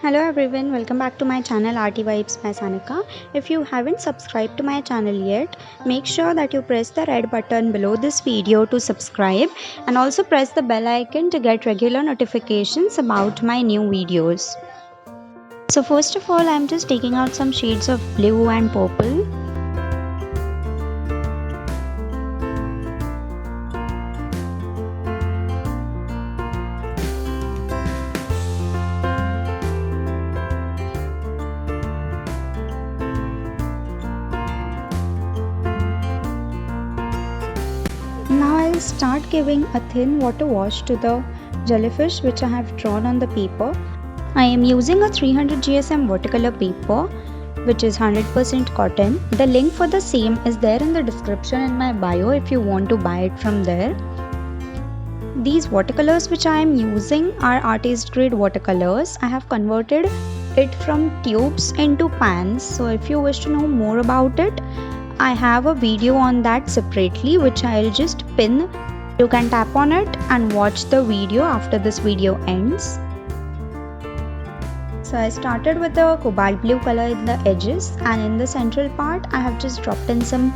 Hello everyone, welcome back to my channel RT Vibes by Sanika. If you haven't subscribed to my channel yet, make sure that you press the red button below this video to subscribe and also press the bell icon to get regular notifications about my new videos. So first of all, I'm just taking out some shades of blue and purple. Now I'll start giving a thin water wash to the jellyfish which I have drawn on the paper. I am using a 300 GSM watercolor paper which is 100% cotton. The link for the same is there in the description in my bio if you want to buy it from there. These watercolors which I am using are artist grade watercolors. I have converted it from tubes into pans. So if you wish to know more about it, I have a video on that separately which I'll just pin. You can tap on it and watch the video after this video ends. So I started with the cobalt blue color in the edges, and in the central part I have just dropped in some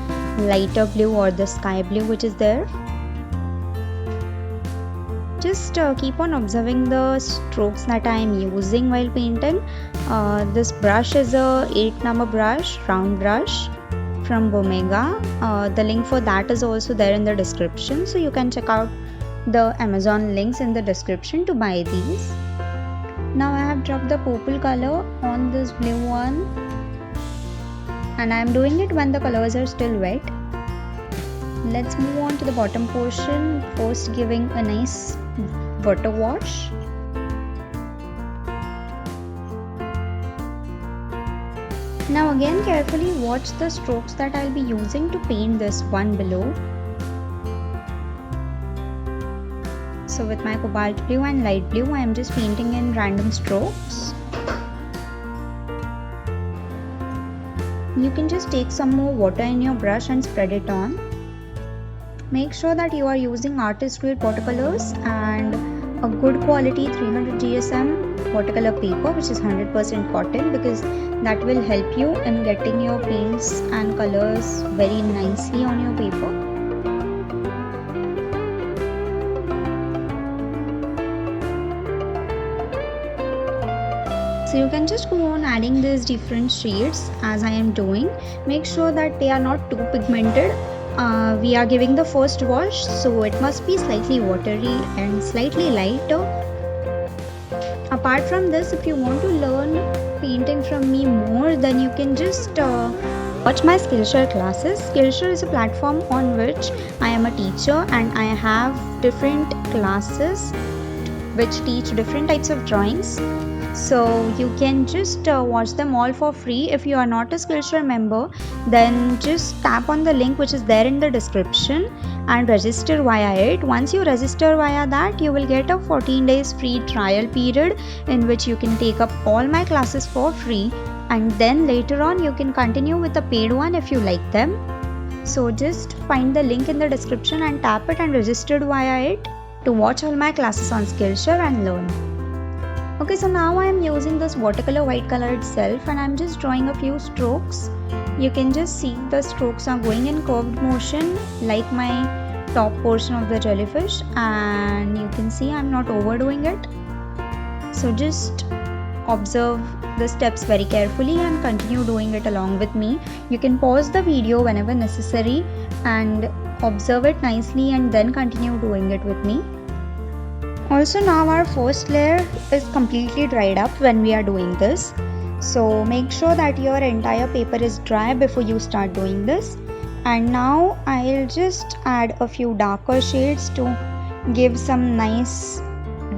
lighter blue or the sky blue which is there. Just keep on observing the strokes that I am using while painting. This brush is a 8 number brush, round brush from Bomega. The link for that is also there in the description, so you can check out the Amazon links in the description to buy these. Now I have dropped the purple color on this blue one, and I am doing it when the colors are still wet. Let's move on to the bottom portion, first giving a nice water wash. Now again carefully watch the strokes that I'll be using to paint this one below. So with my cobalt blue and light blue, I am just painting in random strokes. You can just take some more water in your brush and spread it on. Make sure that you are using artist grade watercolors and a good quality 300 GSM watercolor paper which is 100% cotton, because that will help you in getting your paints and colors very nicely on your paper. So you can just go on adding these different shades as I am doing. Make sure that they are not too pigmented. We are giving the first wash, so it must be slightly watery and slightly lighter. Apart from this, if you want to learn painting from me more, then you can just watch my Skillshare classes. Skillshare is a platform on which I am a teacher, and I have different classes which teach different types of drawings. So you can just watch them all for free. If you are not a Skillshare member, then just tap on the link which is there in the description and register via it. Once you register via that, you will get a 14 days free trial period in which you can take up all my classes for free, and then later on you can continue with the paid one if you like them. So just find the link in the description and tap it and register via it to watch all my classes on Skillshare and learn. Okay, so now I am using this watercolor white color itself, and I am just drawing a few strokes. You can just see the strokes are going in curved motion like my top portion of the jellyfish, and you can see I am not overdoing it. So just observe the steps very carefully and continue doing it along with me. You can pause the video whenever necessary and observe it nicely and then continue doing it with me. Also, now our first layer is completely dried up when we are doing this. So make sure that your entire paper is dry before you start doing this. And now I'll just add a few darker shades to give some nice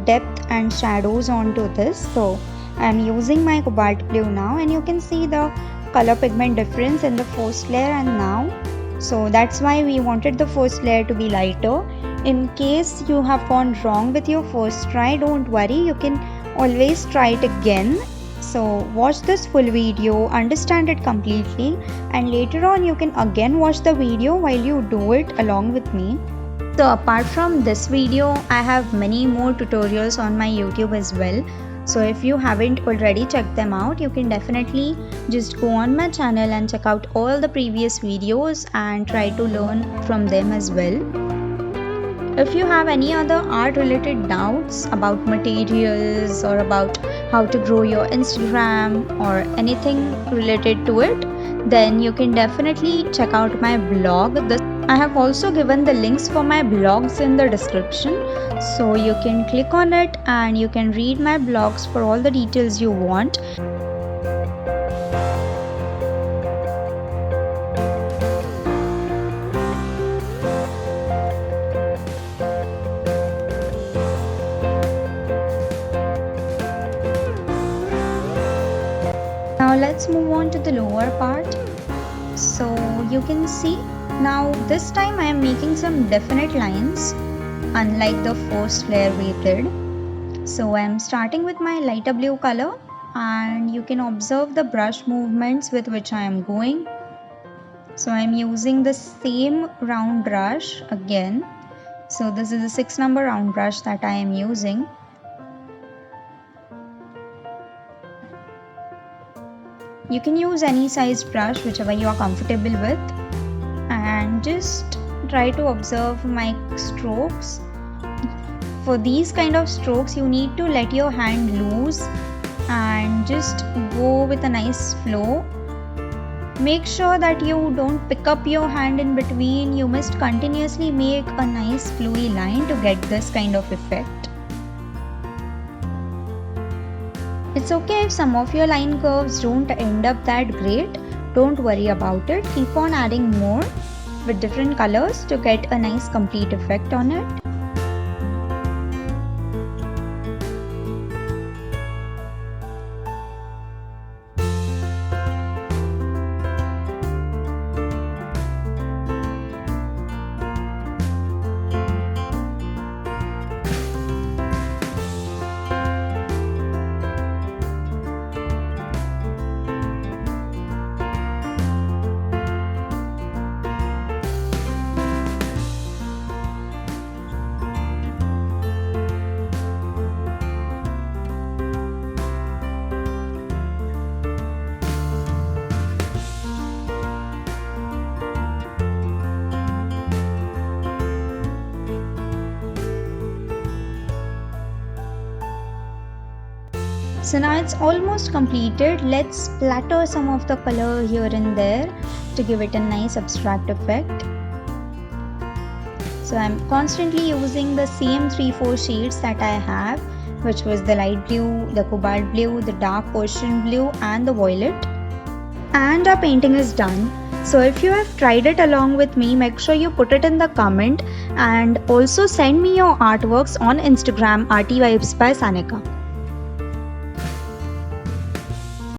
depth and shadows onto this. So I'm using my cobalt blue now, and you can see the color pigment difference in the first layer and now. So that's why we wanted the first layer to be lighter. In case you have gone wrong with your first try, don't worry, you can always try it again. So watch this full video, understand it completely, and later on you can again watch the video while you do it along with me. So apart from this video, I have many more tutorials on my YouTube as well. So if you haven't already checked them out, you can definitely just go on my channel and check out all the previous videos and try to learn from them as well. If you have any other art related doubts about materials or about how to grow your Instagram or anything related to it, then you can definitely check out my blog. I have also given the links for my blogs in the description, so you can click on it and you can read my blogs for all the details you want. Now let's move on to the lower part. So you can see now this time I am making some definite lines unlike the first layer we did. So I am starting with my lighter blue color and you can observe the brush movements with which I am going. So I am using the same round brush again. So this is the 6 number round brush that I am using. You can use any sized brush, whichever you are comfortable with, and just try to observe my strokes. For these kind of strokes, you need to let your hand loose and just go with a nice flow. Make sure that you don't pick up your hand in between. You must continuously make a nice flowy line to get this kind of effect. It's okay if some of your line curves don't end up that great. Don't worry about it. Keep on adding more with different colors to get a nice complete effect on it. So now it's almost completed. Let's splatter some of the color here and there to give it a nice abstract effect. So I'm constantly using the same 3-4 shades that I have, which was the light blue, the cobalt blue, the dark ocean blue and the violet. And our painting is done. So if you have tried it along with me, make sure you put it in the comment and also send me your artworks on Instagram, Arty Vibes by Sanika.